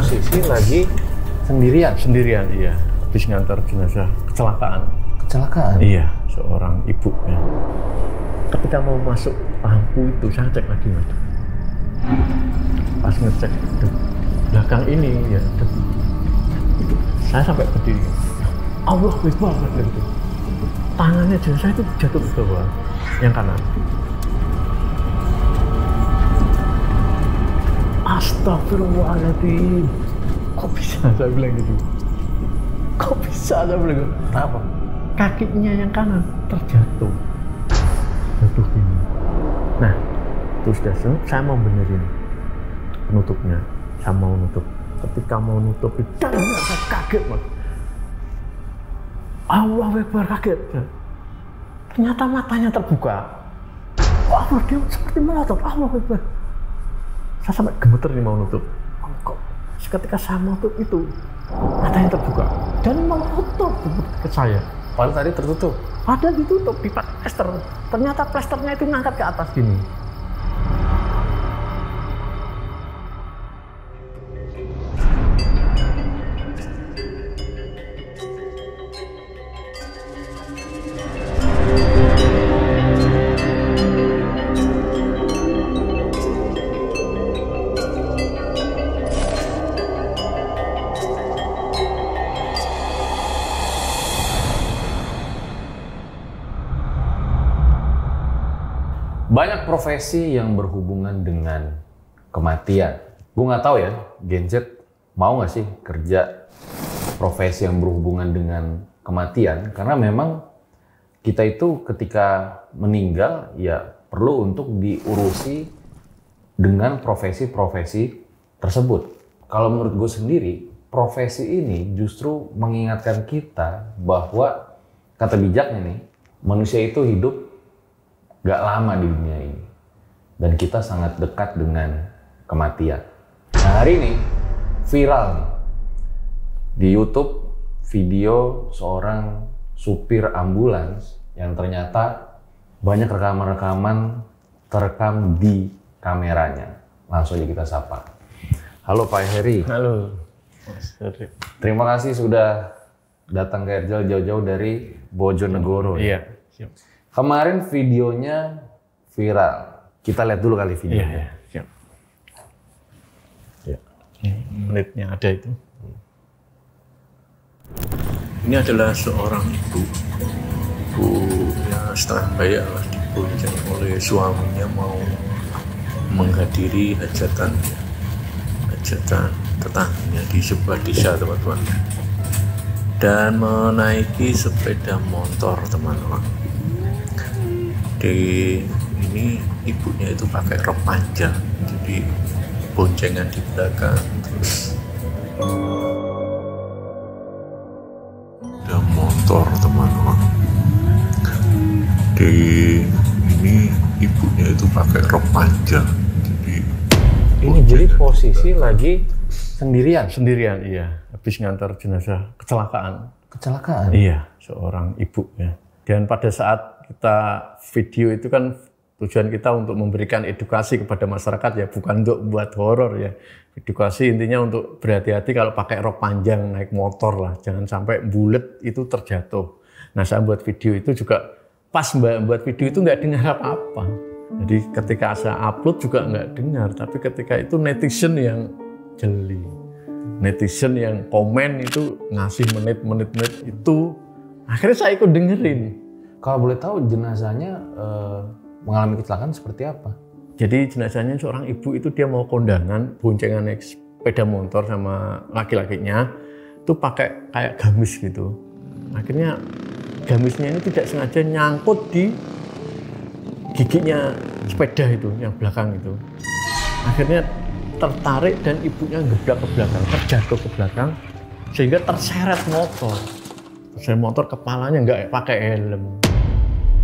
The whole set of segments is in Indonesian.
posisi lagi sendirian, iya. Habis ngantar jenazah kecelakaan. Kecelakaan? Iya, seorang ibu. Ya. Ketika mau masuk lampu itu, saya cek lagi, Mas. Pas ngecek di belakang ini, ya, saya sampai berdiri. Allah Akbar, gitu. Tangannya jenazah itu jatuh ke bawah, yang kanan. Astagfirullahaladzim. Kok bisa saya bilang gitu? Kok bisa saya bilang gitu? Kenapa? Kakinya yang kanan terjatuh. Jatuh gini. Nah, terus saya mau benerin penutupnya. Saya mau nutup. Ketika mau nutup, saya kaget, Mas. Allahu Akbar, kaget. Ternyata matanya terbuka. Allah, dia seperti melotot. Allahu Akbar. Saya sampai gemeter nih mau nutup. Kok ketika saya nutup itu matanya terbuka dan melotot ke saya. Padahal tadi tertutup. Ada ditutup di plester. Ternyata plesternya itu ngangkat ke atas gini. Banyak profesi yang berhubungan dengan kematian. Gue nggak tahu ya, Gen Z mau nggak sih kerja profesi yang berhubungan dengan kematian? Karena memang kita itu ketika meninggal ya perlu untuk diurusi dengan profesi-profesi tersebut. Kalau menurut gue sendiri, profesi ini justru mengingatkan kita bahwa kata bijaknya nih, manusia itu hidup gak lama di dunia ini. Dan kita sangat dekat dengan kematian. Nah hari ini viral nih. Di YouTube video seorang supir ambulans yang ternyata banyak rekaman-rekaman terekam di kameranya. Langsung aja kita sapa. Halo Pak Heri. Halo. Terima kasih sudah datang ke Erjal jauh-jauh dari Bojonegoro. Iya. Siap. Kemarin videonya viral. Kita lihat dulu kali videonya. Iya, siap. Ya. Menitnya ada itu. Ini adalah seorang ibu ya setengah bayak lah dibonceng oleh suaminya mau menghadiri hajatan tetangganya di sebuah desa, teman-teman. Dan menaiki sepeda motor, teman-teman. Di ini ibunya itu pakai rok panjang, jadi boncengan di belakang, terus ada motor, teman-teman. Di ini ibunya itu pakai rok panjang, jadi posisi lagi sendirian, iya. Habis ngantar jenazah kecelakaan. Kecelakaan? Iya, seorang ibu ya. Dan pada saat kita video itu kan tujuan kita untuk memberikan edukasi kepada masyarakat ya, bukan untuk buat horor ya. Edukasi intinya untuk berhati-hati kalau pakai rok panjang naik motor lah, jangan sampai bulet itu terjatuh. Nah saya buat video itu juga pas buat video itu nggak dengar apa-apa. Jadi ketika saya upload juga nggak dengar, tapi ketika itu netizen yang jeli, netizen yang komen itu ngasih menit itu, akhirnya saya ikut dengerin. Kalau boleh tahu jenazahnya mengalami kecelakaan seperti apa? Jadi jenazahnya seorang ibu itu dia mau kondangan, boncengan naik sepeda motor sama laki-lakinya, itu pakai kayak gamis gitu. Akhirnya gamisnya ini tidak sengaja nyangkut di giginya sepeda itu, yang belakang itu. Akhirnya tertarik dan ibunya geblak ke belakang, terjatuh ke belakang, sehingga terseret motor. Terseret motor, kepalanya nggak pakai helm.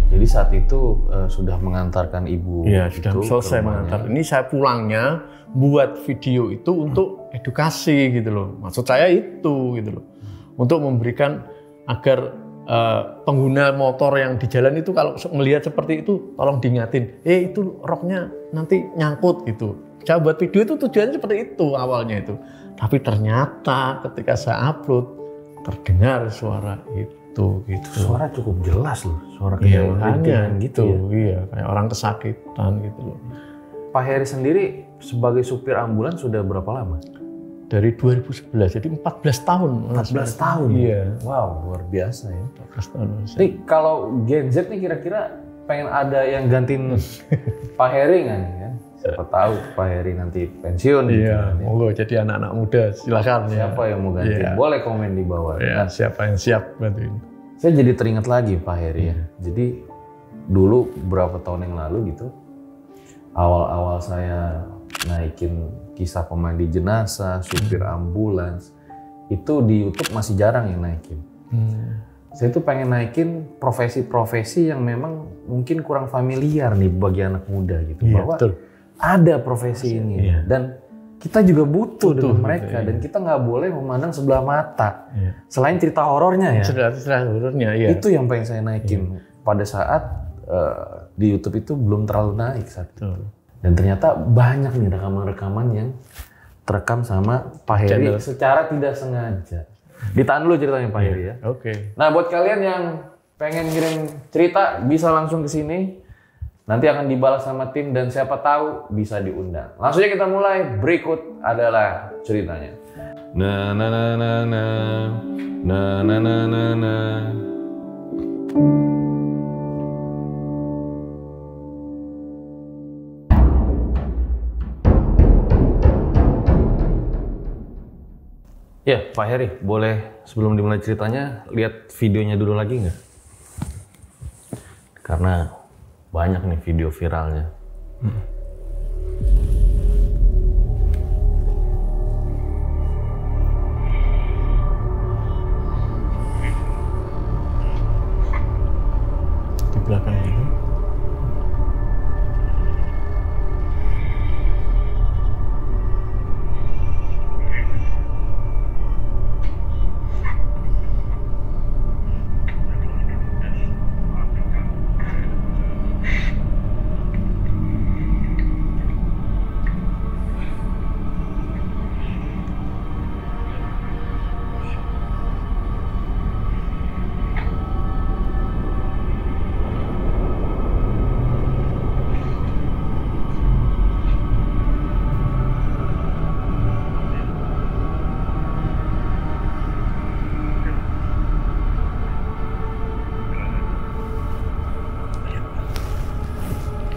Jadi saat itu sudah mengantarkan ibu. Iya, sudah selesai mengantar. Ini saya pulangnya buat video itu untuk edukasi gitu loh. Maksud saya itu gitu loh. Untuk memberikan agar pengguna motor yang di jalan itu kalau melihat seperti itu tolong diingatin, itu roknya nanti nyangkut gitu. Saya buat video itu tujuannya seperti itu awalnya itu. Tapi ternyata ketika saya upload terdengar suara itu gitu. Suara cukup jelas loh, suara Iya, kayak makanya gitu ya. Iya, kayak orang kesakitan gitu loh. Pak Heri sendiri sebagai supir ambulans sudah berapa lama? Dari 2011, jadi 14 tahun. 14 tahun? Iya. Wow, luar biasa ya. 14 tahun. Jadi kalau Gen Z nih kira-kira pengen ada yang gantiin Pak Heri nggak nih kan? Siapa tahu Pak Heri nanti pensiun. Iya, gitu kan, ya. monggo jadi anak-anak muda silakan ya. Siapa yang mau gantiin? Iya. Boleh komen di bawah. Ya, Nah, siapa yang siap bantuin. saya jadi teringat lagi Pak Heri ya. Jadi dulu beberapa tahun yang lalu gitu, awal-awal saya naikin kisah pemandi jenazah, supir ambulans, itu di YouTube masih jarang yang naikin. Saya tuh pengen naikin profesi-profesi yang memang mungkin kurang familiar nih bagi anak muda gitu. Iya, Bahwa betul. ada profesi ini Iya. dan kita juga butuh dengan mereka iya. dan kita nggak boleh memandang sebelah mata. Iya. Selain cerita horornya ya. Cerita horornya, iya. Itu yang pengen saya naikin pada saat di YouTube itu belum terlalu naik saat itu. Betul. Dan ternyata banyak nih rekaman-rekaman yang terekam sama Pak Heri Channel. secara tidak sengaja. Ditahan dulu ceritanya Pak Heri ya. Oke. Nah buat kalian yang pengen kirim cerita bisa langsung ke sini. Nanti akan dibalas sama tim dan siapa tahu bisa diundang. Langsung aja kita mulai. Berikut adalah ceritanya. Na na na na na na na na na na. Ya, Pak Heri, boleh sebelum dimulai ceritanya lihat videonya dulu lagi nggak? Karena banyak nih video viralnya. Di belakang itu.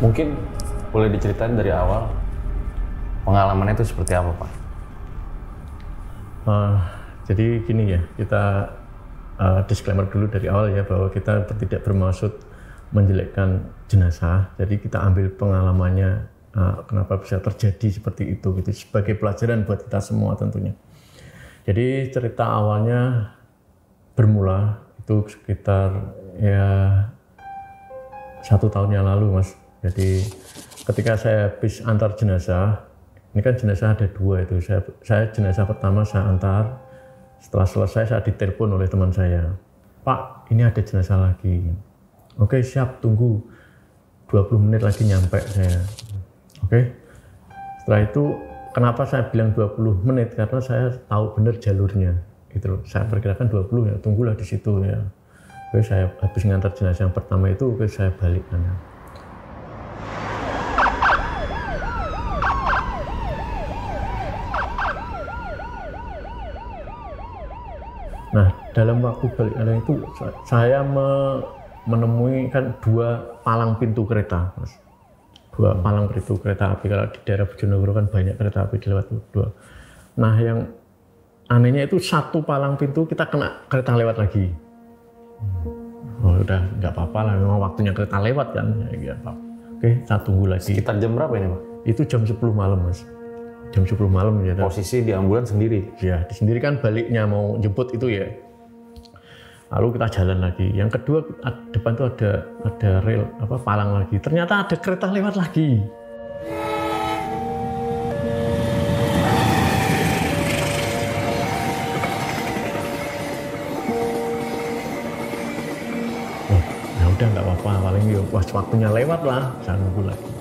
Mungkin boleh diceritain dari awal pengalamannya itu seperti apa, Pak? Jadi gini ya, kita disclaimer dulu dari awal ya bahwa kita tidak bermaksud menjelekkan jenazah. Jadi kita ambil pengalamannya kenapa bisa terjadi seperti itu gitu sebagai pelajaran buat kita semua tentunya. Jadi cerita awalnya bermula itu sekitar ya 1 tahun yang lalu, Mas. Jadi ketika saya habis antar jenazah, ini kan jenazah ada 2 itu. Saya jenazah pertama saya antar. Setelah selesai saya ditelepon oleh teman saya. Pak, ini ada jenazah lagi. Oke, siap, tunggu 20 menit lagi nyampe saya. Oke. Setelah itu kenapa saya bilang 20 menit? Karena saya tahu benar jalurnya. Gitu loh. Saya perkirakan 20 ya, tunggulah di situ ya. Oke, saya habis ngantar jenazah yang pertama itu, oke saya balik kanan. Nah, dalam waktu balik kanan itu saya menemui kan 2 palang pintu kereta, Mas. 2 palang pintu kereta api. Kalau di daerah Bojonegoro kan banyak kereta api lewat 2. Nah, yang anehnya itu 1 palang pintu kita kena kereta lewat lagi. Oh, udah nggak apa-apa lah, memang waktunya kereta lewat kan. Ya, oke, saya tunggu lagi. Sekitar jam berapa ini, Pak? Itu jam 10 malam, Mas. Jam 10 malam ya. Posisi di ambulans sendiri? Ya, di sendiri kan baliknya mau jemput itu ya. Lalu kita jalan lagi. Yang kedua, depan tuh ada rel, palang lagi. Ternyata ada kereta lewat lagi. Oh, ya udah nggak apa-apa, paling ya waktunya lewat lah, saya nunggu lagi.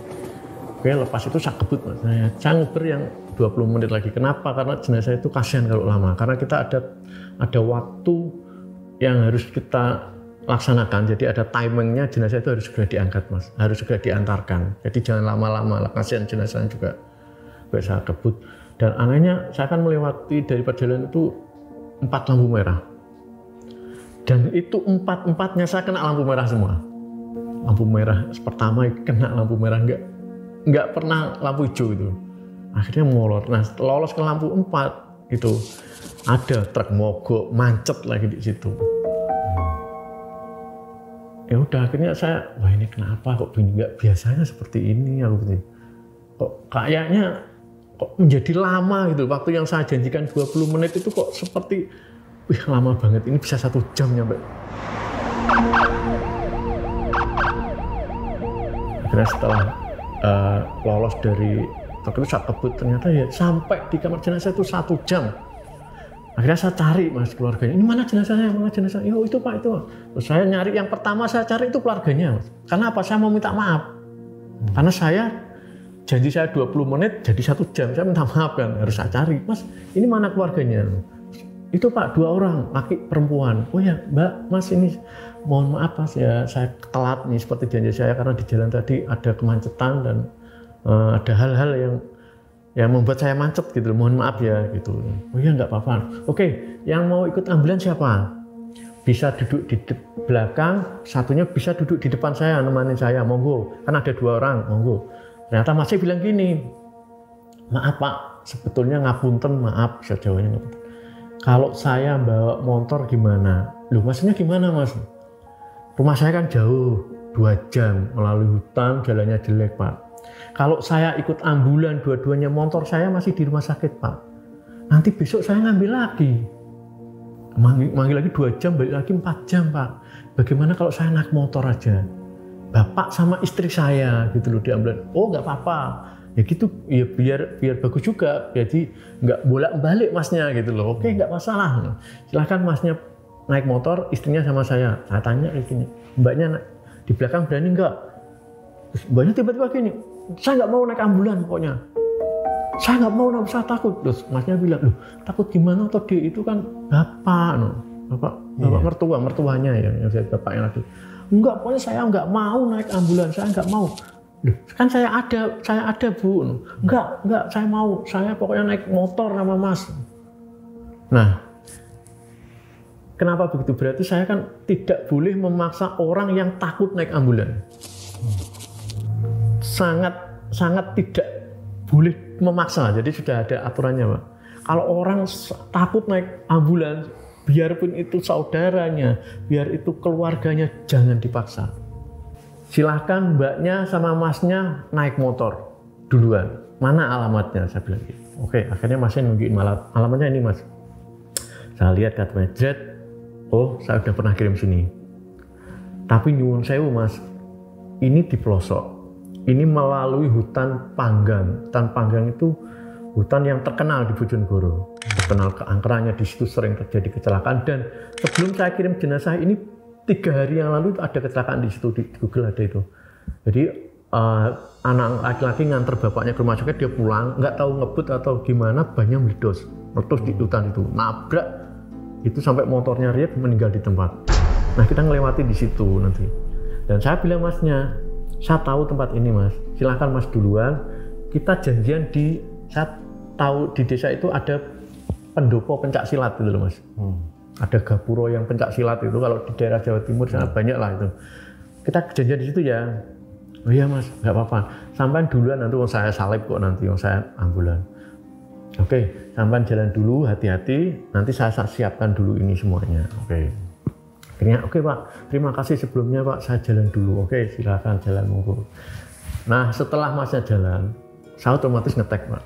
Oke, lepas itu saya kebut, Mas. Saya ngeber yang 20 menit lagi. Kenapa? Karena jenazah itu kasihan kalau lama. Karena kita ada waktu yang harus kita laksanakan. Jadi ada timingnya, jenazah itu harus segera diangkat, Mas. Harus segera diantarkan. Jadi jangan lama-lama lah, kasihan jenazahnya juga bisa kebut. Dan anehnya saya akan melewati dari perjalanan itu 4 lampu merah. Dan itu 4-empatnya saya kena lampu merah semua. Lampu merah pertama kena lampu merah, nggak pernah lampu hijau itu. Akhirnya molor. Nah, lolos ke lampu 4 itu ada truk mogok, macet lagi di situ. Ya udah, akhirnya saya, wah ini kenapa kok begini, nggak biasanya seperti ini aku begini. Kok kayaknya kok menjadi lama gitu. Waktu yang saya janjikan 20 menit itu kok seperti, wih lama banget, ini bisa 1 jam nyampe. Akhirnya setelah lolos dari truk itu saya kebut, ternyata ya sampai di kamar jenazah itu 1 jam. Akhirnya saya cari, Mas, keluarganya, ini mana jenazahnya, mana jenazahnya? Oh itu Pak, itu. Terus saya nyari, yang pertama saya cari itu keluarganya, Mas. Karena apa? Saya mau minta maaf. Karena saya janji saya 20 menit jadi 1 jam, saya minta maaf kan, harus saya cari. Mas, ini mana keluarganya? Itu Pak, 2 orang, laki perempuan. Oh ya Mbak, Mas, ini mohon maaf Mas ya, saya telat nih seperti janji saya karena di jalan tadi ada kemacetan dan ada hal-hal yang membuat saya macet gitu. Mohon maaf ya gitu. Oh ya nggak apa-apa. Oke, yang mau ikut ambulans siapa? Bisa duduk di belakang, satunya bisa duduk di depan saya, nemenin saya, monggo. Kan ada 2 orang, monggo. Ternyata masih bilang gini, maaf Pak, sebetulnya ngapunten, maaf, saya jawabnya ngapunten. Kalau saya bawa motor gimana? Loh maksudnya gimana Mas? Rumah saya kan jauh, 2 jam melalui hutan, jalannya jelek Pak. Kalau saya ikut ambulan, dua-duanya motor saya masih di rumah sakit Pak. Nanti besok saya ngambil lagi. Manggil lagi 2 jam, balik lagi 4 jam Pak. Bagaimana kalau saya naik motor aja? Bapak sama istri saya gitu loh di ambulan. Oh nggak apa-apa. Ya gitu, ya biar bagus juga. Jadi nggak bolak-balik Masnya gitu loh. Oke nggak masalah. Silahkan Masnya naik motor, istrinya sama saya. Saya tanya kayak gini, Mbaknya di belakang berani nggak? Terus Mbaknya tiba-tiba gini, saya nggak mau naik ambulan pokoknya. Saya nggak mau, nggak usah takut. Terus Masnya bilang, loh takut gimana? Atau dia itu kan bapak, bapak mertuanya ya, yang saya bapaknya lagi. Enggak, pokoknya saya nggak mau naik ambulan, saya nggak mau. Loh, kan saya ada Bu. Enggak, saya mau. Saya pokoknya naik motor sama Mas. Nah, kenapa begitu? Berarti saya kan tidak boleh memaksa orang yang takut naik ambulan. Sangat tidak boleh memaksa. Jadi sudah ada aturannya, Pak. Kalau orang takut naik ambulans, biarpun itu saudaranya, biar itu keluarganya, jangan dipaksa. Silahkan Mbaknya sama Masnya naik motor duluan. Mana alamatnya? Saya bilang gitu. Oke, akhirnya Masnya nunjukin alamatnya ini Mas. Saya lihat katanya, Jet, oh saya udah pernah kirim sini. Tapi nyuwun sewu Mas, ini di pelosok. Ini melalui hutan Panggang. Hutan Panggang itu hutan yang terkenal di Bojonegoro. Terkenal keangkerannya, di situ sering terjadi kecelakaan. Dan sebelum saya kirim jenazah ini, 3 hari yang lalu ada kecelakaan di situ, di Google ada itu. Jadi anak laki-laki nganter bapaknya ke rumah sakit, dia pulang, nggak tahu ngebut atau gimana, bannya meledos di hutan itu, nabrak itu sampai motornya riap, meninggal di tempat. Nah kita ngelewati di situ nanti. Dan saya bilang Masnya, saya tahu tempat ini Mas, silahkan Mas duluan. Kita janjian saya tahu di desa itu ada pendopo pencak silat gitu loh Mas. Ada gapuro yang pencak silat itu, kalau di daerah Jawa Timur sangat banyak lah itu. Kita janjian di situ ya. Oh iya Mas, nggak apa-apa. Sampai duluan nanti saya salib kok nanti, saya ambulan. Oke, sampai jalan dulu, hati-hati. Nanti saya siapkan dulu ini semuanya. Oke. Akhirnya, oke Pak, terima kasih sebelumnya Pak, saya jalan dulu. Oke, silakan jalan monggo. Nah, setelah Masnya jalan, saya otomatis ngetek Pak.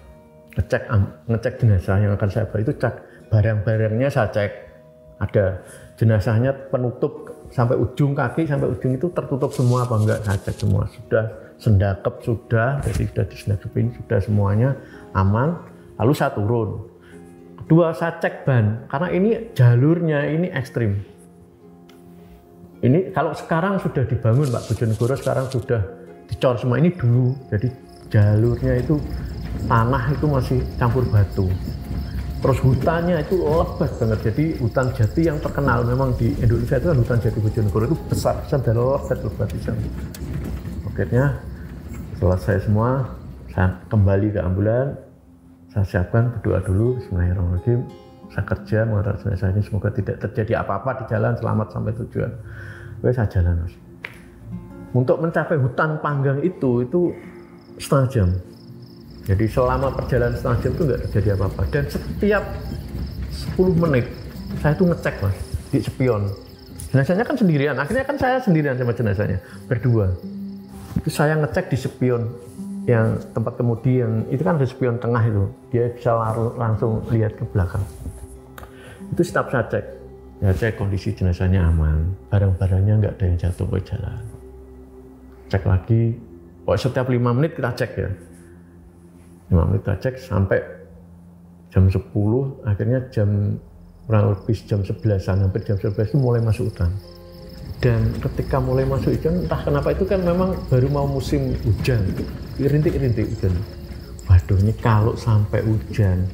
Ngecek jenazah yang akan saya bawa itu, cek barang-barangnya saya cek. Ada jenazahnya penutup sampai ujung kaki, sampai ujung itu tertutup semua apa enggak, saya cek semua. Sudah sendakep, sudah, jadi sudah disendakepin, sudah semuanya aman. Lalu saya turun. Kedua, saya cek ban, karena ini jalurnya ini ekstrim. Ini kalau sekarang sudah dibangun Pak, Bojonegoro sekarang sudah dicor semua, ini dulu. Jadi jalurnya itu tanah itu masih campur batu. Terus hutannya itu lebat banget, jadi hutan jati yang terkenal memang di Indonesia itu kan hutan jati Bojonegoro itu besar dan lebat di sana. Akhirnya selesai semua, saya kembali ke ambulan, saya siapkan berdoa dulu, bismillahirrahmanirrahim, saya kerja mengantar jenazah ini semoga tidak terjadi apa-apa di jalan, selamat sampai tujuan. Oke, saya jalan Mas. Untuk mencapai hutan Panggang itu setengah jam. Jadi selama perjalanan setengah jam itu nggak terjadi apa-apa. Dan setiap 10 menit saya itu ngecek Mas di spion. Jenazahnya kan sendirian. Akhirnya kan saya sendirian sama jenazahnya berdua. Itu saya ngecek di spion yang tempat kemudi yang itu kan ada spion tengah itu. Dia bisa langsung lihat ke belakang. Itu setiap saya cek. Ya cek kondisi jenazahnya aman. Barang-barangnya nggak ada yang jatuh ke jalan. Cek lagi. Setiap 5 menit kita cek ya. 5 menit kita cek sampai jam 10, akhirnya kurang lebih jam 11-an, hampir jam 11 itu mulai masuk hutan. Dan ketika mulai masuk hujan, entah kenapa itu kan memang baru mau musim hujan, rintik-rintik hujan. Waduh, ini kalau sampai hujan,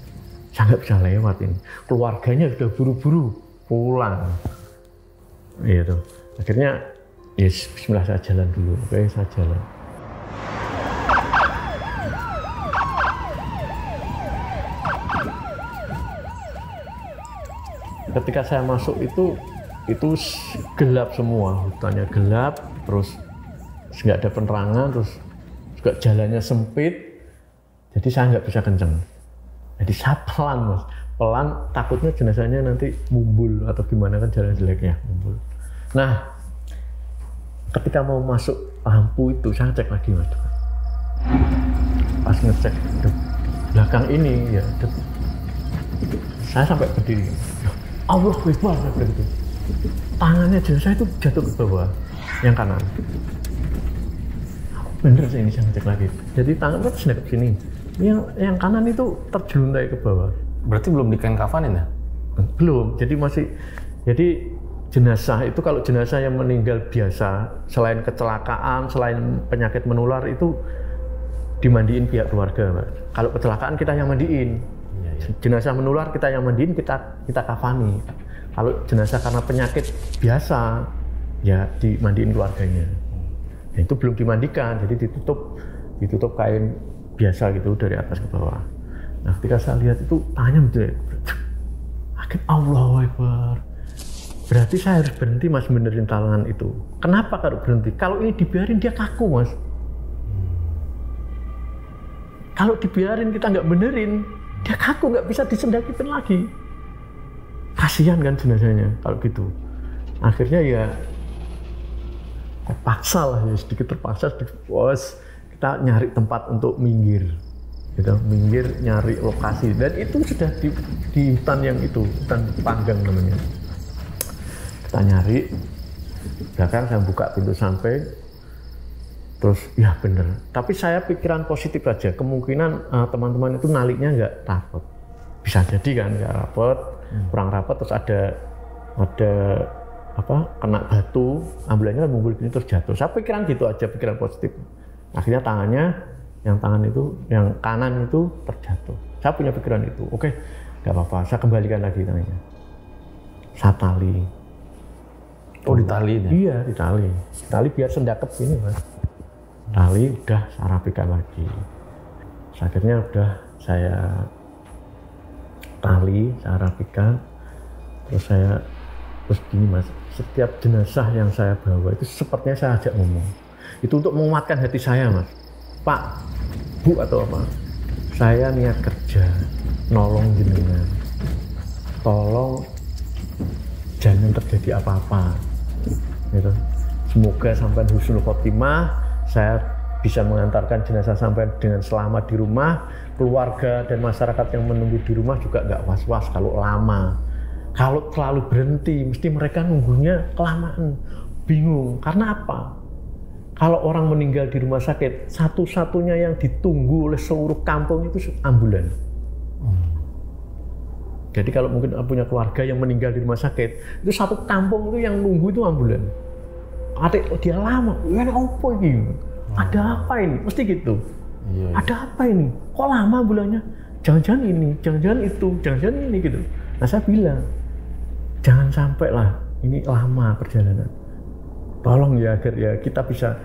saya nggak bisa lewat ini. Keluarganya sudah buru-buru pulang. Gitu. Akhirnya, bismillah saya jalan dulu. Oke, saya jalan. Ketika saya masuk itu gelap semua, hutannya gelap, terus nggak ada penerangan, terus juga jalannya sempit, jadi saya nggak bisa kenceng. Jadi saya pelan Mas, pelan, takutnya jenazahnya nanti mumbul atau gimana kan jalan jeleknya mumbul. Nah, ketika mau masuk lampu itu saya cek lagi Mas. Pas ngecek belakang ini ya, saya sampai berdiri. Allah Akbar gitu. Tangannya jenazah itu jatuh ke bawah, yang kanan. Bener sih ini saya ngecek lagi. Jadi tangan kan sudah ke sini. Yang kanan itu terjeluntai ke bawah. Berarti belum dikain kafanin ya? Belum. Jadi jenazah itu kalau jenazah yang meninggal biasa, selain kecelakaan, selain penyakit menular itu dimandiin pihak keluarga, Pak. Kalau kecelakaan kita yang mandiin. Jenazah menular kita yang mandiin, kita kafani. Kalau jenazah karena penyakit biasa, ya dimandiin keluarganya. Nah, itu belum dimandikan, jadi ditutup kain biasa gitu dari atas ke bawah. Nah, ketika saya lihat itu tangannya betul, akhirnya Allahu Akbar. Berarti saya harus berhenti Mas benerin tangan itu. Kenapa kalau berhenti? Kalau ini dibiarin dia kaku Mas. Kalau dibiarin kita nggak benerin, dia kaku, nggak bisa disendakitin lagi. Kasihan kan jenazahnya kalau gitu. Akhirnya ya terpaksa lah, ya sedikit terpaksa, kita nyari tempat untuk minggir. Gitu, minggir nyari lokasi. Dan itu sudah di hutan yang itu, hutan Panggang namanya. Kita nyari, belakang saya buka pintu sampai, terus ya bener. Tapi saya pikiran positif aja, kemungkinan teman-teman itu naliknya nggak rapet. Bisa jadi kan nggak rapet, kurang rapet, terus ada kena batu, ambulannya kan mumbul gini terus jatuh. Saya pikiran gitu aja, pikiran positif. Akhirnya yang kanan itu terjatuh. Saya punya pikiran itu, oke, nggak apa-apa, saya kembalikan lagi tangannya. Saya tali. Oh, ditali? Iya, ditali. Tali biar sendakep gini Mas. Tali udah saya rapikan lagi. Akhirnya udah saya tali, saya rapikan. Terus gini Mas, setiap jenazah yang saya bawa itu sepertinya saya ajak ngomong. Itu untuk menguatkan hati saya Mas. Pak, Bu atau apa, saya niat kerja, nolong jenengan. Tolong jangan terjadi apa-apa. Gitu. Semoga sampai husnul khotimah, saya bisa mengantarkan jenazah sampai dengan selamat di rumah, keluarga dan masyarakat yang menunggu di rumah juga nggak was-was kalau lama. Kalau terlalu berhenti, mesti mereka nunggunya kelamaan, bingung. Karena apa? Kalau orang meninggal di rumah sakit, satu-satunya yang ditunggu oleh seluruh kampung itu ambulan. Jadi kalau mungkin punya keluarga yang meninggal di rumah sakit, itu satu kampung itu yang nunggu itu ambulan. Dia lama, ini apa ini? Ada apa ini? Mesti gitu. Iya. Ada apa ini? Kok kok lama bulannya? Jangan-jangan ini, jangan-jangan itu, jangan-jangan ini gitu. Nah saya bilang, jangan sampai lah ini lama perjalanan. Tolong ya agar ya kita bisa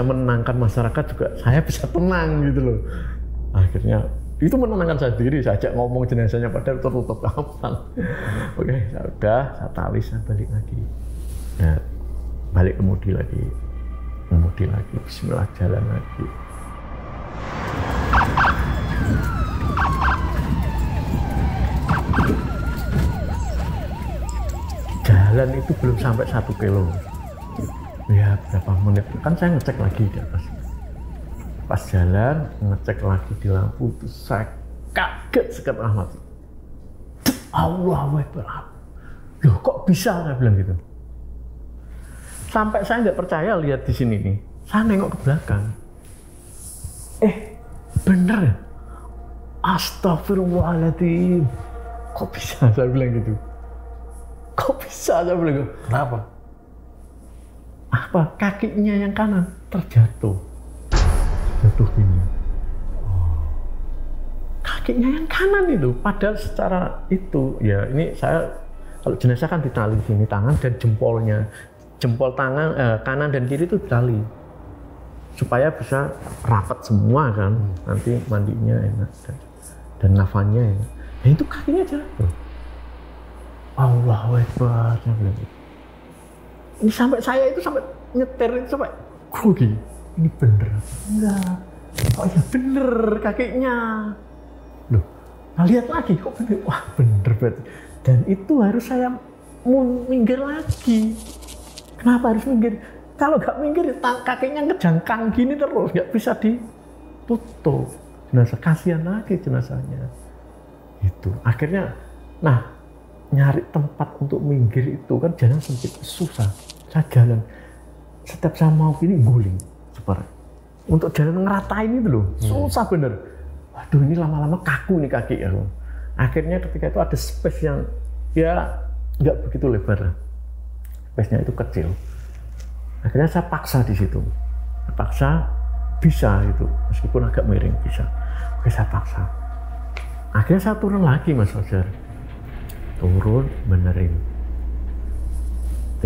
menenangkan masyarakat juga, saya bisa tenang gitu loh. Akhirnya itu menenangkan saya sendiri, saya ajak ngomong jenazahnya padahal tertutup kapal. Oke, ya udah, saya tali, saya balik lagi. Nah, balik kemudi lagi, bismillah, jalan lagi. Jalan itu belum sampai 1 kilo. Ya berapa menit, kan saya ngecek lagi di atas. Pas jalan, ngecek lagi di lampu, itu saya kaget sekali Ahmad. Allahu Akbar. Loh kok bisa, saya bilang gitu. Sampai saya nggak percaya lihat di sini nih. Saya nengok ke belakang. Bener ya? Astagfirullahaladzim. Kok bisa, saya bilang gitu. Kok bisa, saya bilang gitu. Kenapa? Apa? Kakinya yang kanan terjatuh. Jatuh gini. Kakinya yang kanan itu, padahal secara itu, ya ini saya, kalau jenazah kan ditali di sini tangan dan jempolnya. Jempol tangan kanan dan kiri itu ditali supaya bisa rapat semua kan, nanti mandinya enak dan ngafannya enak. Nah itu kakinya jatuh. Allahu Akbar. Ini sampai saya itu sampai nyetir itu sampai grogi. Ini bener? Enggak. Oh ya bener kakinya. Loh, nah lihat lagi kok bener. Wah bener berarti. Dan itu harus saya minggir lagi. Kenapa harus minggir? Kalau nggak minggir, kakinya ngejangkang gini terus, nggak bisa ditutup. Jenazah, kasihan lagi jenazahnya. Itu akhirnya, nah nyari tempat untuk minggir itu kan jalan sempit, susah. Saya jalan, setiap saya mau gini guling, seperti untuk jalan ngeratain itu loh, susah bener. Waduh ini lama-lama kaku nih kaki ya. Akhirnya ketika itu ada space yang ya nggak begitu lebar. Space-nya itu kecil. Akhirnya saya paksa di situ. Saya paksa bisa itu, meskipun agak miring bisa. Oke, saya paksa. Akhirnya saya turun lagi Mas Fajar. Turun benerin.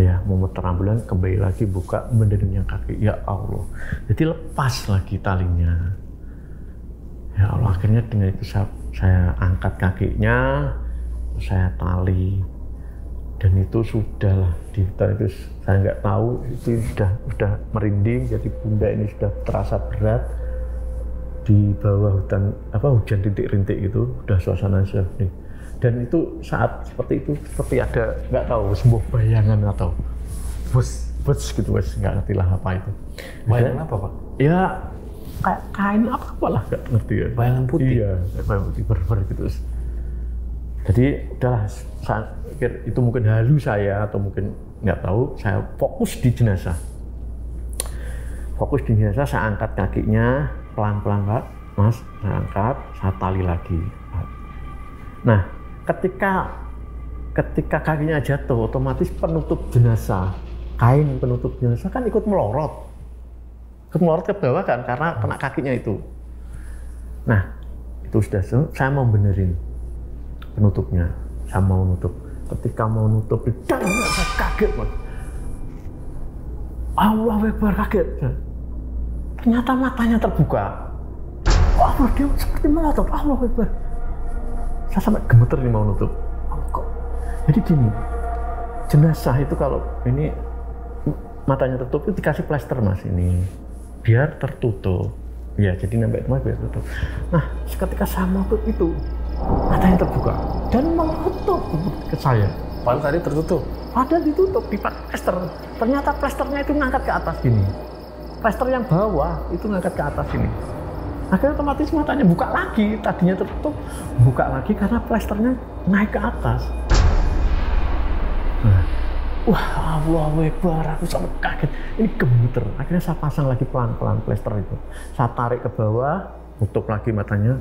Ya, mau muter ambulan, kembali lagi buka benerin yang kaki. Ya Allah. Jadi lepas lagi talinya. Ya Allah, akhirnya dengan itu saya angkat kakinya, saya tali. Dan itu sudah lah, di hutan itu saya nggak tahu, itu sudah merinding, jadi bunda ini sudah terasa berat di bawah hujan rintik-rintik itu, udah suasana seperti. Dan itu saat seperti itu seperti ada nggak tahu sebuah bayangan atau bus gitu, nggak ngerti lah apa itu. Bayangan apa Pak? Ya kayak kain apa lah nggak ngerti ya. Bayangan putih. Iya, bayangan putih ber gitu. Jadi udahlah, saya pikir itu mungkin halu saya atau mungkin nggak tahu. Saya fokus di jenazah. Saya angkat kakinya pelan-pelan Pak, Mas. Saya angkat, saya tali lagi. Nah, ketika kakinya jatuh, otomatis penutup jenazah, kain penutup jenazah kan ikut melorot ke bawah kan karena kena kakinya itu. Nah, itu sudah saya mau benerin penutupnya, saya mau nutup. Ketika mau nutup, saya kaget Mas. Allahu Akbar, kaget. Ternyata matanya terbuka. Allah, dia seperti melotot. Allahu Akbar. Saya sampai gemeter nih mau nutup. Kok? Jadi gini, jenazah itu kalau ini matanya tertutup itu dikasih plester Mas ini, biar tertutup. Ya, jadi nempel Mas biar tertutup. Nah, ketika saya mau tutup itu, matanya terbuka dan melotot ke saya. Padahal tadi tertutup. Padahal ditutup di plester. Ternyata plesternya itu ngangkat ke atas gini. Plester yang bawah itu ngangkat ke atas ini. Akhirnya otomatis matanya buka lagi. Tadinya tertutup, buka lagi karena plesternya naik ke atas. Nah, wah, Allahu Akbar, aku sampai kaget. Ini gemeter. Akhirnya saya pasang lagi pelan-pelan plester itu. Saya tarik ke bawah, tutup lagi matanya.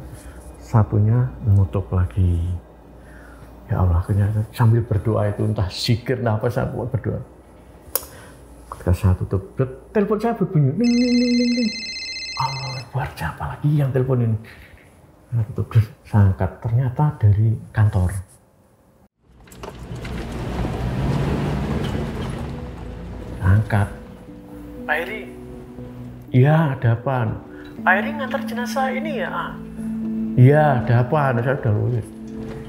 Satunya menutup lagi. Ya Allah, akhirnya sambil berdoa itu, entah zikir, entah apa, saya buat berdoa. Ketika saya tutup, telepon saya berbunyi, ning ning ning ning ning. Allah Akbar, siapa lagi yang telepon ini? Terus saya angkat, ternyata dari kantor. Angkat. Pak Eri. Iya, ada apa? Pak Eri ngantar jenazah ini ya? Iya, ada apa? Saya udah lulus.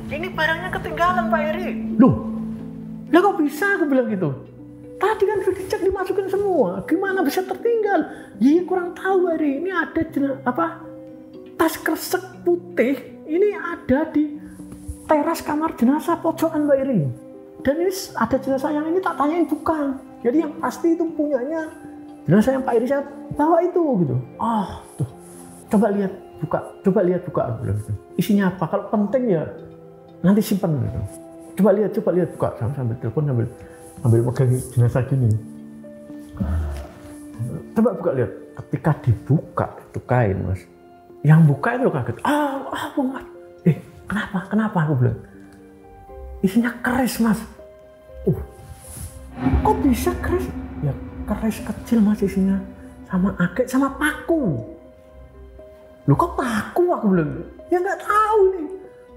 Ini barangnya ketinggalan Pak Eri. Loh, lah kok bisa aku bilang gitu? Tadi kan sudah dicek dimasukin semua. Gimana bisa tertinggal? Iya kurang tahu Pak Eri. Ini ada tas kresek putih. Ini ada di teras kamar jenazah pojokan Pak Eri. Dan ini ada jenazah yang ini tak tanyain bukan. Jadi yang pasti itu punyanya jenazah yang Pak Eri saya bawa itu gitu. Tuh, coba lihat buka, aku bilang gitu. Isinya apa? Kalau penting ya nanti simpan gitu. Coba lihat buka sambil telepon sambil pegang jenazah gini. Coba buka lihat. Ketika dibuka itu kain mas, yang buka itu kaget. Mas. Kenapa aku bilang? Isinya keris mas. Kok bisa keris? Ya keris kecil mas isinya, sama agak sama paku. Loh kok paku aku bilang? Ya nggak tahu nih.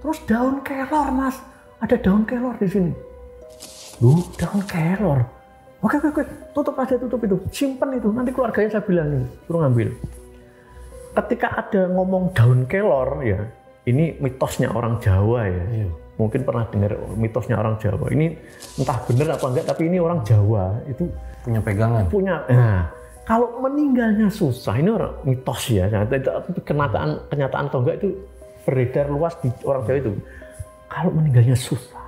Terus daun kelor mas, ada daun kelor di sini. Loh daun kelor. Oke, tutup itu, simpen itu. Nanti keluarganya saya bilangin, suruh ngambil. Ketika ada ngomong daun kelor ya, ini mitosnya orang Jawa ya. Iya. Mungkin pernah dengar mitosnya orang Jawa. Ini entah benar apa enggak, tapi ini orang Jawa itu punya pegangan. Nah, kalau meninggalnya susah, ini orang mitos ya. Tapi kenyataan atau enggak itu beredar luas di orang Jawa itu. Kalau meninggalnya susah,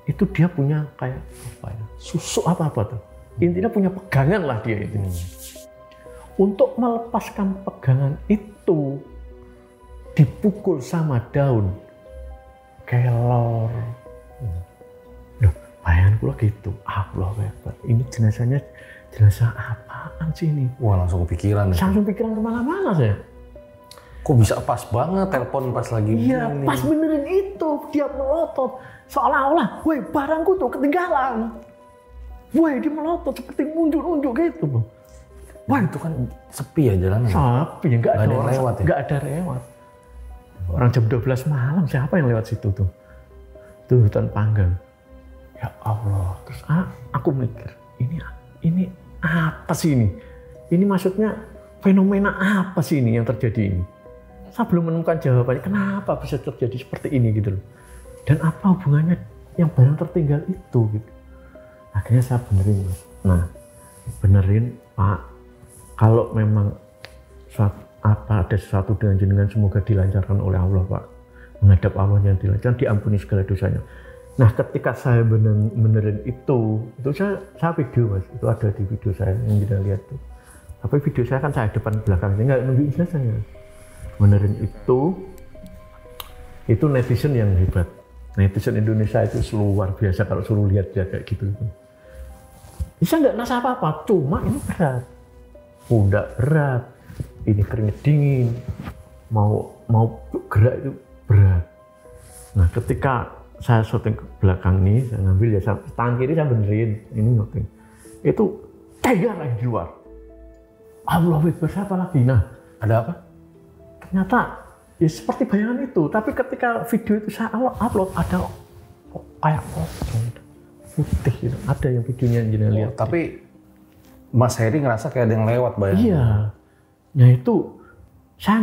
itu dia punya kayak apa ya? Susuk apa tuh. Intinya punya pegangan lah dia itu. Untuk melepaskan pegangan itu dipukul sama daun kelor. Loh, bayanganku lah gitu. Allah hebat. Ini jenazah apaan sih ini? Wah, langsung kepikiran. Langsung pikiran kemana-mana saya. Kok bisa pas banget telepon pas lagi iya, ini? Pas benerin itu. Dia melotot. Seolah-olah, woi barangku tuh ketinggalan. Woi, dia melotot seperti unjuk-unjuk gitu. Wah, itu kan sepi ya jalanan. Sepi, nggak ada orang lewat ya? Nggak ada lewat. Orang jam 12 malam, siapa yang lewat situ tuh? Itu hutan panggang. Ya Allah, terus aku mikir, ini apa sih ini? Ini maksudnya fenomena apa sih ini yang terjadi ini? Saya belum menemukan jawabannya, kenapa bisa terjadi seperti ini gitu loh. Dan apa hubungannya yang barang tertinggal itu gitu. Akhirnya saya benerin, Mas. Nah, benerin, Pak, kalau memang ada sesuatu dengan jenengan semoga dilancarkan oleh Allah Pak, menghadap Allah yang dilancarkan, diampuni segala dosanya. Nah ketika saya benerin itu saya video mas, itu ada di video saya yang kita lihat tuh. Tapi video saya kan saya depan belakang, nggak nunjukin jenazahnya. Benerin itu netizen yang hebat. Netizen Indonesia itu luar biasa kalau suruh lihat dia kayak gitu. Bisa nggak nasa apa-apa, cuma ini berat, udah berat. Ini keringet dingin, mau gerak itu berat. Nah ketika saya syuting ke belakang nih, saya ngambil ya, tangan kiri saya benerin, ini syuting. Itu tegar lagi di luar. Allah Akbar, siapa lagi? Nah, ada apa? Ternyata ya seperti bayangan itu, tapi ketika video itu saya upload, ada kayak pocong putih gitu. Ada yang videonya yang lihat. Tapi Mas Heri ngerasa kayak ada yang lewat bayangan. Iya. Nah itu saya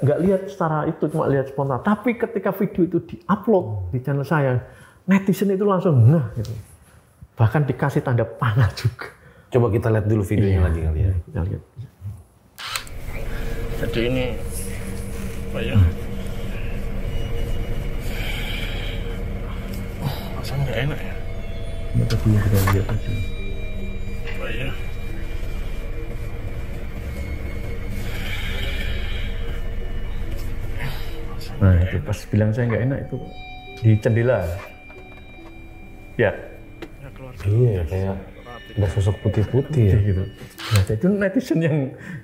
nggak lihat secara itu, cuma lihat spontan. Tapi ketika video itu diupload di channel saya, netizen itu langsung ngeh gitu. Bahkan dikasih tanda panah juga. Coba kita lihat dulu videonya lagi kali ya. Kita lihat. Jadi ini apa ya? Masa nggak enak ya? Kita dulu kita lihat aja. Apa ya? Nah itu pas bilang saya nggak enak itu di jendela. Ya. Iya kayak ada sosok putih-putih ya. Gitu. Nah itu netizen yang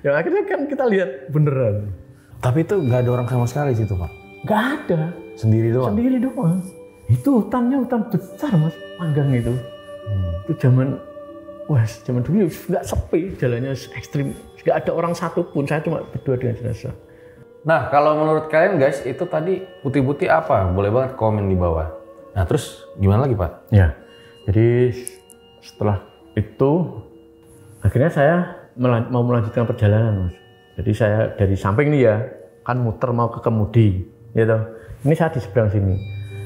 akhirnya kan kita lihat beneran. Tapi itu nggak ada orang sama sekali situ Pak? Nggak ada. Sendiri doang? Sendiri doang. Itu hutannya hutan besar mas, panggang itu. Itu zaman dulu nggak sepi, jalannya ekstrim. Nggak ada orang satupun, saya cuma berdua dengan jenazah. Nah, kalau menurut kalian guys, itu tadi putih-putih apa? Boleh banget komen di bawah. Nah, terus gimana lagi Pak? Ya, jadi setelah itu akhirnya saya mau melanjutkan perjalanan, Mas. Jadi saya dari samping nih ya, kan muter mau ke kemudi, gitu. Ini saya di seberang sini.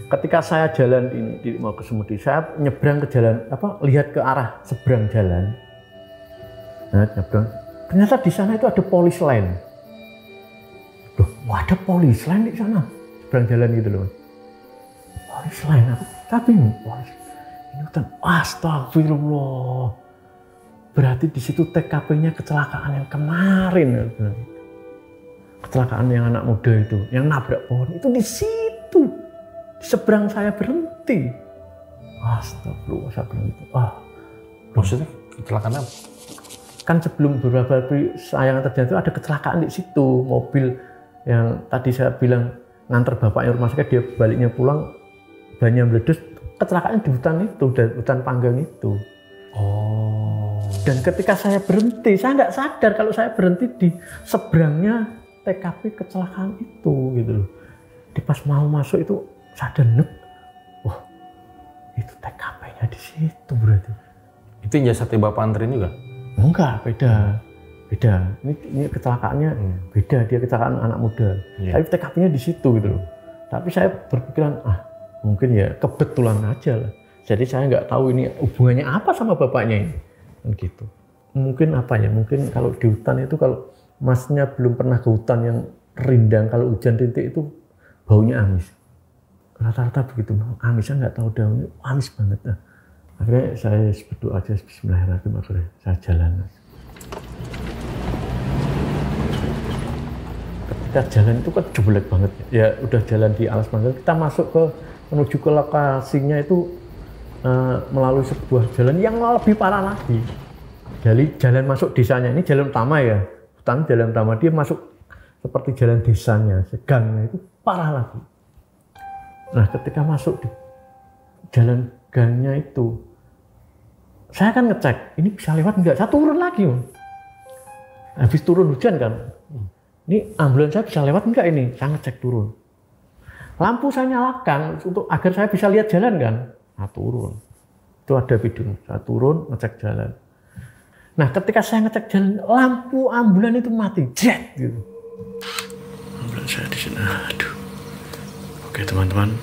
Ketika saya jalan ini mau ke kemudi, saya nyebrang ke jalan lihat ke arah seberang jalan. Nah, nyebrang. Ternyata di sana itu ada polis lain. Loh, ada polis lain di sana, seberang jalan gitu loh. Polis lain, tapi polis. Ini hutan, astagfirullah. Berarti di situ TKP-nya kecelakaan yang kemarin. Kecelakaan yang anak muda itu, yang nabrak pohon itu di situ. Di seberang saya berhenti. Astagfirullah, saya bilang itu. Maksudnya kecelakaan apa? Kan sebelum beberapa hari yang terjadi itu ada kecelakaan di situ. Mobil yang tadi saya bilang nganter bapaknya rumah sakit, dia baliknya pulang, bannya meletus. Kecelakaan di hutan itu, hutan panggang itu. Oh. Dan ketika saya berhenti, saya nggak sadar kalau saya berhenti di seberangnya TKP kecelakaan itu, gitu loh. Di pas mau masuk itu, saya denek, wah, itu TKP-nya di situ berarti. Itu yang jasadnya Bapak anterin juga? Enggak, beda. Ini kecelakaannya beda, dia kecelakaan anak muda. Tapi TKP-nya di situ gitu loh. Tapi saya berpikiran, mungkin ya kebetulan aja lah. Jadi saya nggak tahu ini hubungannya apa sama bapaknya ini, kan gitu. Mungkin mungkin kalau di hutan itu, kalau masnya belum pernah ke hutan yang rindang, kalau hujan rintik itu baunya amis. Rata-rata begitu, amisnya nggak tahu daunnya, amis banget. Nah, akhirnya saya berdoa aja, bismillahirrahmanirrahim, akhirnya saya jalan. Ketika jalan itu kan jelek banget. Ya udah jalan di alas mangga, kita menuju ke lokasinya itu melalui sebuah jalan yang lebih parah lagi. Jadi jalan masuk desanya, ini jalan utama ya, hutan jalan utama, dia masuk seperti jalan desanya, gangnya itu parah lagi. Nah, ketika masuk di jalan gangnya itu, saya kan ngecek, ini bisa lewat enggak? Saya turun lagi, habis turun hujan kan, ini ambulans saya bisa lewat enggak ini? Saya ngecek turun. Lampu saya nyalakan untuk agar saya bisa lihat jalan kan. Nah, turun. Itu ada video. Saya turun, ngecek jalan. Nah, ketika saya ngecek jalan, lampu ambulan itu mati. Jet gitu. Ambulan saya di sini. Aduh. Oke, teman-teman.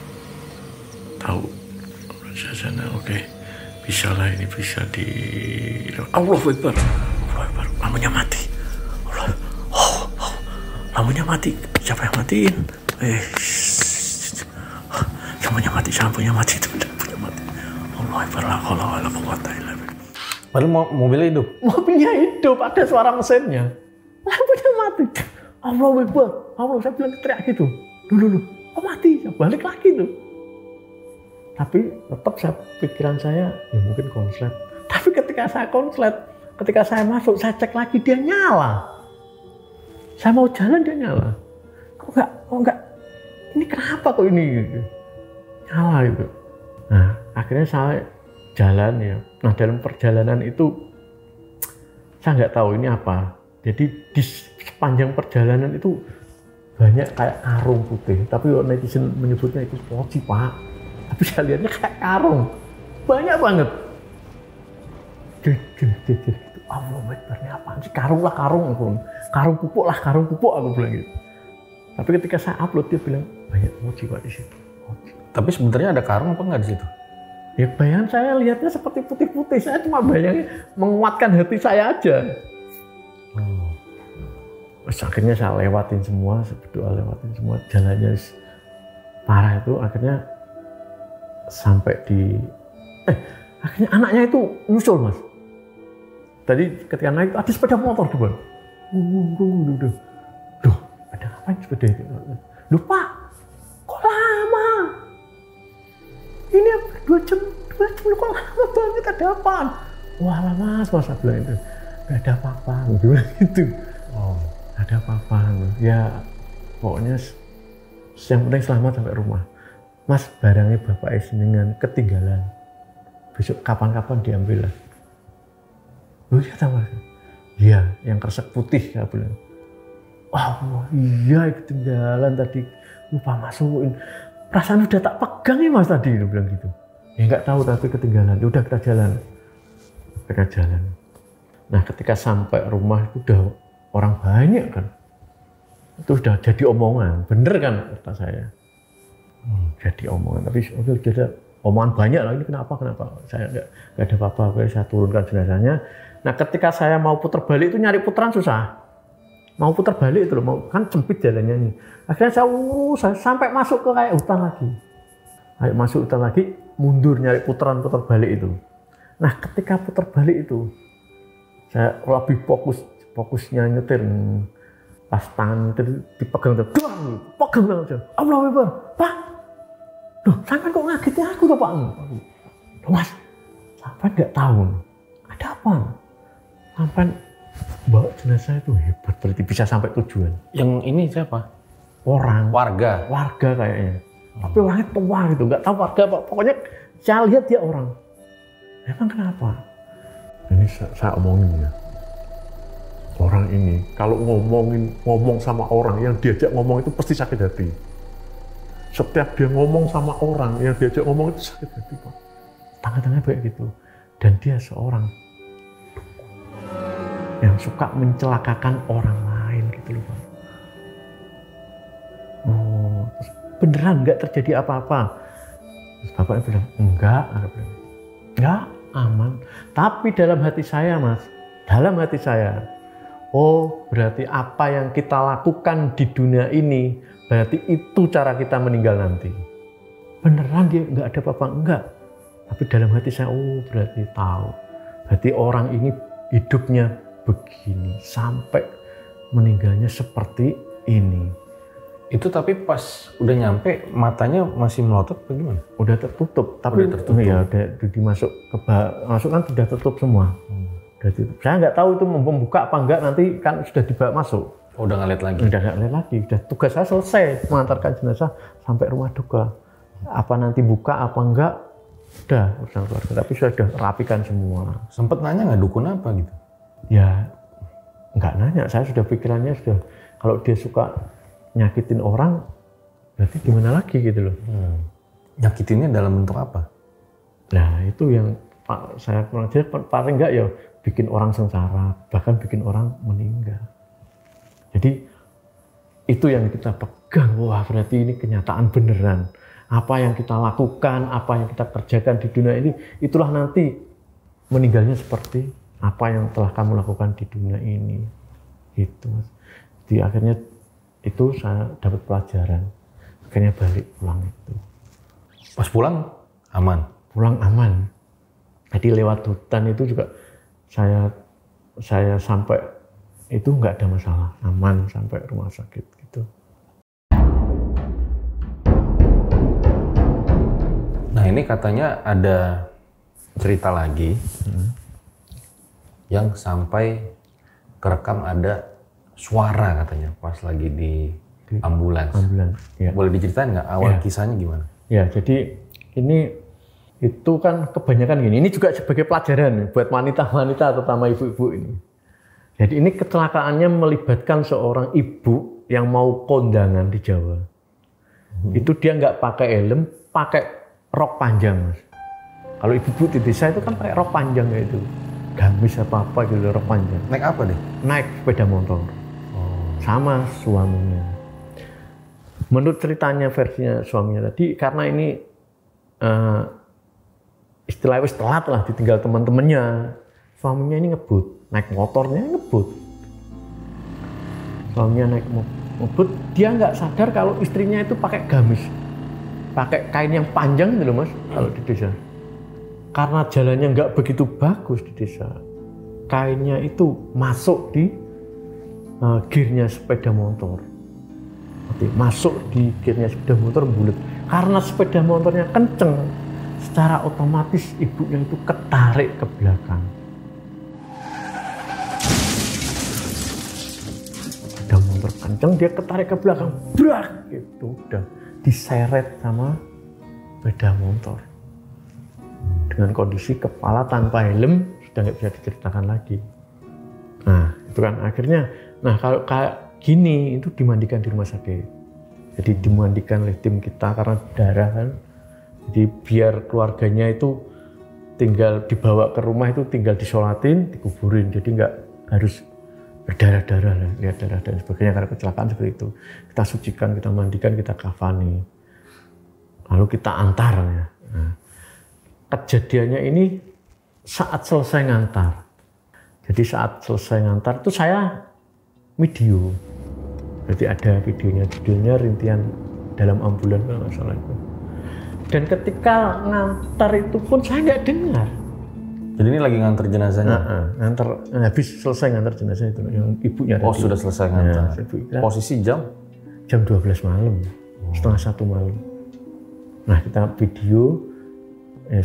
Tahu ambulan saya sana. Oke. Bisa lah, ini bisa di Allahu Akbar. Allahu Akbar. Lampunya mati. Lampunya mati. Siapa yang matiin? Lampunya mati itu, lampunya mati. Allah Akbar, la haula wala quwwata illa billah. Padahal mobilnya hidup. Mobilnya hidup, ada suara mesinnya. Lampunya mati. Allah Akbar. Allah, saya bilang teriak gitu. Dulu, kok mati? Saya balik lagi tuh. Tapi tetap pikiran saya, ya mungkin konslet. Tapi ketika saya konslet, ketika saya masuk, saya cek lagi, dia nyala. Saya mau jalan, dia nyala. Kok enggak? Ini kenapa kok ini? Gitu. Nyala gitu. Nah, akhirnya saya jalan ya. Nah, dalam perjalanan itu saya nggak tahu ini apa. Jadi di sepanjang perjalanan itu banyak kayak karung putih. Tapi netizen menyebutnya itu poci, Pak. Tapi saya lihatnya kayak karung. Banyak banget. Gitu. Allah Akbar, ini apaan sih? Karung lah, karung. Karung pupuk lah, karung pupuk, aku bilang gitu. Tapi ketika saya upload, dia bilang banyak poci, Pak, di situ. Tapi sebenarnya ada karung apa nggak di situ? Ya bayangan saya lihatnya seperti putih-putih. Saya cuma bayangin menguatkan hati saya aja. Terus akhirnya saya lewatin semua, berdoa lewatin semua. Jalannya parah itu, akhirnya sampai di... akhirnya anaknya itu nyusul, Mas. Tadi ketika naik, ada sepeda motor di bawah. Duh, ada ngapain sepeda itu? Lupa, kok lama? Ini 2 jam kok lama banget, ada apaan? Wah lama mas bilang itu, gak ada apa-apa, bilang gitu. Ada apa-apa, ya pokoknya yang penting selamat sampai rumah. Mas, barangnya bapak dengan ketinggalan, besok kapan-kapan diambil lah. Loh iya mas? Iya, yang kresek putih, saya bilang. Oh iya ketinggalan tadi, lupa masukin. Perasaan udah tak pegang ya mas tadi, dia bilang gitu. Ya nggak tahu tapi ketinggalan, udah kita jalan. Nah ketika sampai rumah itu udah orang banyak kan. Itu udah jadi omongan, bener kan kata saya. Jadi omongan, tapi udah omongan banyak lah, ini kenapa? Saya nggak ada apa-apa, saya turunkan jenazahnya. Nah ketika saya mau putar balik itu nyari putaran susah. Mau putar balik itu loh, kan sempit jalannya nih. Akhirnya saya sampai masuk ke kayak hutan lagi. Kayak masuk hutan lagi, mundur nyari putaran putar balik itu. Nah ketika putar balik itu, saya lebih fokusnya nyetir. Pas tangan nyetir dipegang tuh, pegang aja. Allah Akbar, Pak. Loh, sampai kok ngagetin aku tuh Pak? Loh Mas, sampai nggak tahu. Ada apa? Sampai bawa jenazah itu hebat, berarti bisa sampai tujuan. Yang ini siapa? Orang. Warga Kayaknya. Tapi orangnya tua gitu, nggak tahu warga apa. Pokoknya saya lihat dia orang. Emang kenapa? Ini saya omongin ya. Orang ini kalau ngomong sama orang yang diajak ngomong itu pasti sakit hati. Setiap dia ngomong sama orang yang diajak ngomong itu sakit hati Pak. Tangan-tangannya kayak gitu. Dan dia seorang yang suka mencelakakan orang lain gitu loh Pak. Oh, terus beneran nggak terjadi apa-apa? Terus bapaknya bilang enggak, aman. Tapi dalam hati saya Mas, oh berarti apa yang kita lakukan di dunia ini, berarti itu cara kita meninggal nanti. Beneran dia nggak ada apa-apa? Enggak. Tapi dalam hati saya, oh berarti tahu. Berarti orang ini hidupnya begini, sampai meninggalnya seperti ini. Itu tapi pas udah nyampe, matanya masih melotot apa gimana? Udah tertutup, tapi udah tertutup. Ya udah dimasuk masuk kan sudah tertutup semua. Saya nggak tahu itu membuka apa enggak, nanti kan sudah dibawa masuk. Oh, udah nggak lihat lagi? Udah nggak lihat lagi, udah tugas saya selesai mengantarkan jenazah sampai rumah duka. Apa nanti buka apa enggak, udah urusan keluarga, tapi sudah rapikan semua. Sempet nanya nggak dukun apa gitu? Ya nggak nanya, saya sudah pikirannya sudah kalau dia suka nyakitin orang, berarti gimana lagi gitu loh. Nyakitinnya dalam bentuk apa? Nah itu yang saya kurang jelas, paling enggak ya bikin orang sengsara, bahkan bikin orang meninggal. Jadi itu yang kita pegang, wah berarti ini kenyataan beneran. Apa yang kita lakukan, apa yang kita kerjakan di dunia ini, itulah nanti meninggalnya seperti apa yang telah kamu lakukan di dunia ini. Itu Mas. Jadi akhirnya itu saya dapat pelajaran. Akhirnya balik pulang itu. Pas pulang aman? Pulang aman. Jadi lewat hutan itu juga saya sampai itu nggak ada masalah, aman sampai rumah sakit gitu. Nah ini katanya ada cerita lagi yang sampai kerekam ada suara katanya pas lagi di ambulans. Ya. Boleh diceritain nggak awal kisahnya gimana? Ya jadi itu kan kebanyakan gini. Ini juga sebagai pelajaran buat wanita-wanita terutama ibu-ibu ini. Jadi ini kecelakaannya melibatkan seorang ibu yang mau kondangan di Jawa. Itu dia nggak pakai helm, pakai rok panjang Mas. Kalau ibu-ibu di desa itu kan pakai rok panjang kayak itu. Gamis apa-apa gitu, rok panjang. Naik apa deh? Naik sepeda motor. Sama suaminya. Menurut ceritanya versinya suaminya tadi, karena ini istilahnya telat lah ditinggal teman-temannya. Suaminya ini ngebut, naik motornya ngebut. Suaminya naik ngebut, dia nggak sadar kalau istrinya itu pakai gamis. Pakai kain yang panjang gitu loh Mas, kalau di desa. Karena jalannya nggak begitu bagus di desa, kainnya itu masuk di gearnya sepeda motor. Masuk di gearnya sepeda motor bulat. Karena sepeda motornya kenceng, secara otomatis ibunya itu ketarik ke belakang. Sepeda motor kenceng, dia ketarik ke belakang, brak, gitu, udah diseret sama sepeda motor. Dengan kondisi kepala tanpa helm, sudah nggak bisa diceritakan lagi. Nah, itu kan akhirnya, nah kalau gini itu dimandikan di rumah sakit. Jadi dimandikan oleh tim kita karena darah kan. Jadi biar keluarganya itu tinggal dibawa ke rumah itu tinggal disolatin, dikuburin. Jadi nggak harus berdarah-darah, lihat darah dan sebagainya karena kecelakaan seperti itu. Kita sucikan, kita mandikan, kita kafani. Lalu kita antar ya. Nah, kejadiannya ini saat selesai ngantar. Jadi saat selesai ngantar itu saya video. Jadi ada videonya rintian dalam ambulan kalau nggak salah itu. Dan ketika ngantar itu pun saya nggak dengar. Jadi ini lagi ngantar jenazahnya? Ngantar, habis selesai ngantar jenazah itu yang ibunya tadi. Oh sudah selesai ngantar. Ya, posisi jam? Jam 12 malam, setengah 1 malam. Nah kita video,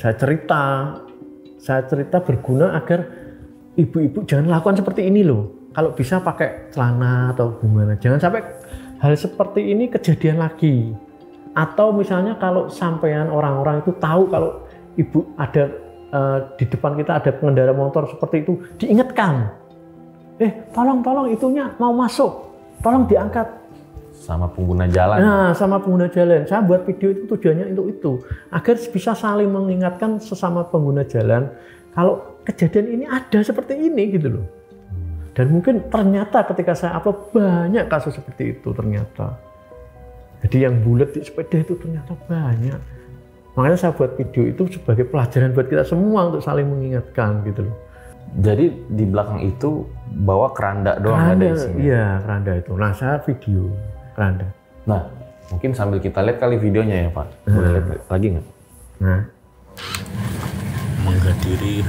saya cerita berguna agar ibu-ibu jangan lakukan seperti ini loh. Kalau bisa pakai celana atau gimana, jangan sampai hal seperti ini kejadian lagi. Atau misalnya kalau sampean orang-orang itu tahu kalau ibu ada di depan kita ada pengendara motor seperti itu, diingatkan. Tolong itunya mau masuk, tolong diangkat. Sama pengguna jalan. Nah, sama pengguna jalan. Saya buat video itu tujuannya untuk itu, agar bisa saling mengingatkan sesama pengguna jalan kalau kejadian ini ada seperti ini gitu loh. Dan mungkin ternyata ketika saya upload banyak kasus seperti itu ternyata. Jadi yang bulat di sepeda itu ternyata banyak. Makanya saya buat video itu sebagai pelajaran buat kita semua untuk saling mengingatkan gitu loh. Jadi di belakang itu bawa keranda doang, nggak ada isinya? Iya, keranda itu. Nah, saya video keranda. Nah, mungkin sambil kita lihat kali videonya ya Pak. Boleh lihat lagi nggak? Nah. Menghadiri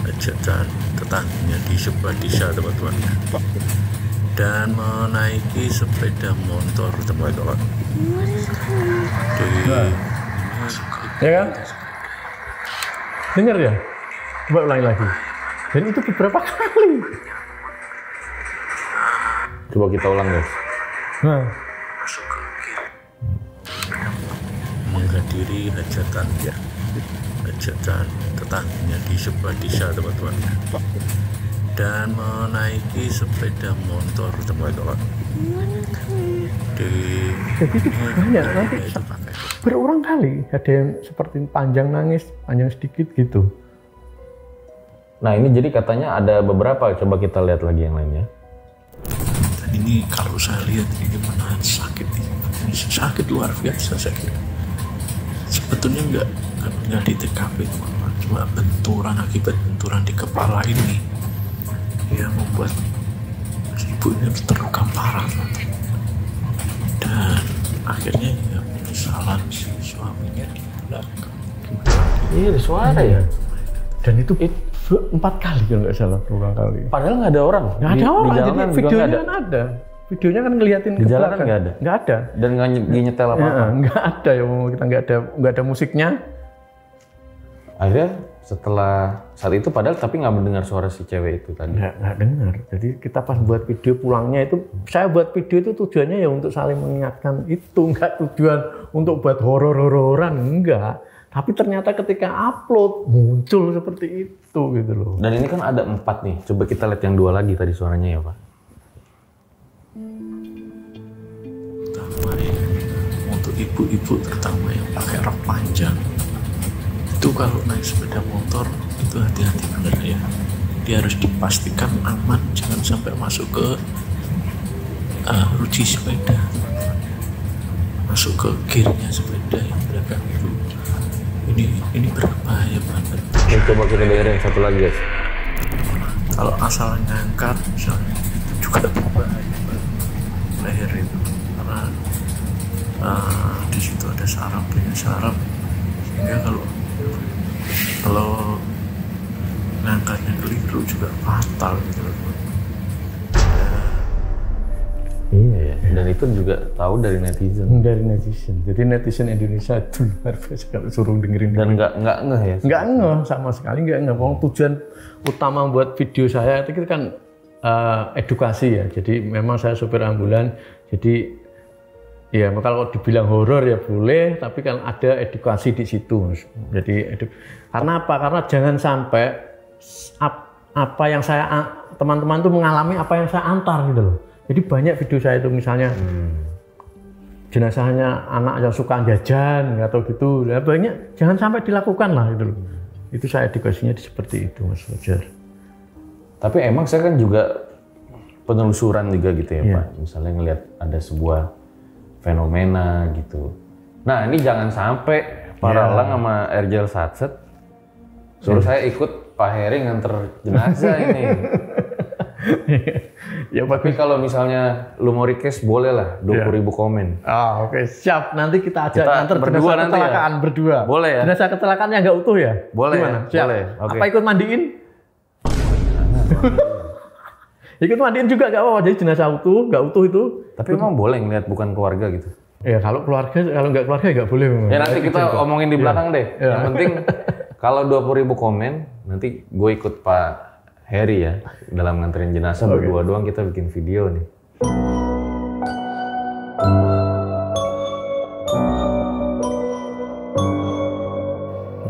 hajatan tetangganya di sebuah desa teman-teman. Dan menaiki sepeda motor teman-teman. Ya kan? Dengar ya? Coba ulangi lagi. Dan itu beberapa kali. Coba kita ulang guys. Nah. Menghadiri hajatan tetangganya di sebuah desa teman-teman. Dan menaiki sepeda motor teman-teman. Jadi itu banyak nanti berulang kali ada yang seperti panjang nangis, panjang sedikit gitu. Nah ini jadi katanya ada beberapa, coba kita lihat lagi yang lainnya. Dan ini kalau saya lihat ini menahan sakit, ini sakit luar biasa saya kira. Sebetulnya nggak di TKP teman-teman, cuma akibat benturan di kepala ini yang membuat ibu ini terluka parah teman-teman. Dan akhirnya ya penyesalan si suaminya di belakang. Iya ada suara ya. Dan itu 4 kali kalau nggak salah, berulang kali. Padahal nggak ada orang. Nggak ada orang. Di Jadi videonya kan ada. Videonya kan ngeliatin di ke jalan belakang. Nggak ada. Nggak ada. Dan nggak nyetel apa-apa. Nggak ada ya, kita nggak ada musiknya. Akhirnya setelah saat itu padahal tapi nggak mendengar suara si cewek itu tadi. Nggak dengar. Jadi kita pas buat video pulangnya itu, saya buat video itu tujuannya ya untuk saling mengingatkan itu, nggak tujuan untuk buat horor-hororan, enggak. Tapi ternyata ketika upload muncul seperti itu gitu loh. Dan ini kan ada 4 nih. Coba kita lihat yang 2 lagi tadi suaranya ya Pak. Terutama untuk ibu-ibu terutama yang pakai rok panjang. Itu kalau naik sepeda motor itu hati-hati bener ya. Dia harus dipastikan aman, jangan sampai masuk ke ruji sepeda, masuk ke gearnya sepeda yang belakang itu. Ini berbahaya banget. Ini coba kita dengerin satu lagi guys. Kalau asal ngangkat misalnya itu juga berbahaya banget. Leher itu karena di situ ada saraf, banyak saraf, sehingga kalau ngangkatnya keliru juga fatal gitu loh. Iya ya, dan itu juga tahu dari netizen. Dari netizen. Jadi netizen Indonesia itu luar biasa kalau suruh dengerin. Dan nggak ngeh ya? Nggak ngeh, sama sekali nggak ngeh. Tujuan utama buat video saya itu kan edukasi ya. Jadi memang saya supir ambulan, jadi ya kalau dibilang horor ya boleh, tapi kan ada edukasi di situ. Jadi karena apa? Karena jangan sampai apa yang teman-teman tuh mengalami apa yang saya antar gitu loh. Jadi banyak video saya itu misalnya jenazahnya anak yang suka jajan atau gitu, ya banyak, jangan sampai dilakukan lah gitu loh. Itu saya edukasinya seperti itu, Mas Fajar. Tapi emang saya kan juga penelusuran juga gitu ya, Pak. Misalnya ngelihat ada sebuah fenomena gitu. Nah, ini jangan sampai Pak Ralang sama Erjel Satset suruh saya ikut Pak Heri nganter jenazah ini. Ya, tapi kalau misalnya lu mau request boleh lah 20.000 komen. Oke, siap. Nanti kita ajak nganter berdua jenazah kecelakaan ya? berdua. Boleh ya? Jenazah kecelakaan yang nggak utuh ya? Boleh. Gimana? Siap. Boleh. Okay. Apa ikut mandiin? Ikut mandiin juga nggak apa-apa. Jadi jenazah utuh, nggak utuh itu. Tapi emang boleh ngeliat bukan keluarga gitu? Ya kalau keluarga, kalau nggak keluarga nggak boleh. Ya nanti kita omongin di belakang deh. Yang penting kalau 20.000 komen, nanti gue ikut Pak Heri ya dalam nganterin jenazah berdua doang, kita bikin video nih.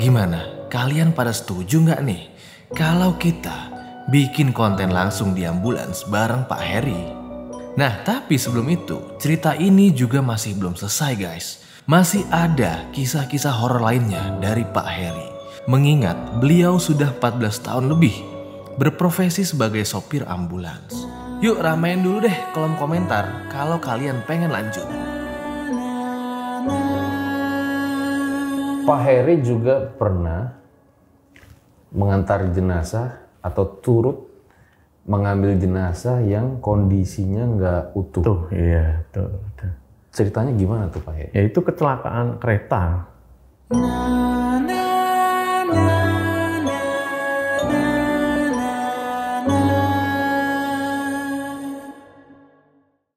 Gimana? Kalian pada setuju nggak nih kalau kita bikin konten langsung di ambulans bareng Pak Heri? Nah, tapi sebelum itu, cerita ini juga masih belum selesai guys. Masih ada kisah-kisah horor lainnya dari Pak Heri. Mengingat beliau sudah 14 tahun lebih berprofesi sebagai sopir ambulans. Yuk ramein dulu deh kolom komentar kalau kalian pengen lanjut. Pak Heri juga pernah mengantar jenazah atau turut mengambil jenazah yang kondisinya nggak utuh. Tuh, iya, tuh. Ceritanya gimana tuh Pak Heri? Ya itu kecelakaan kereta.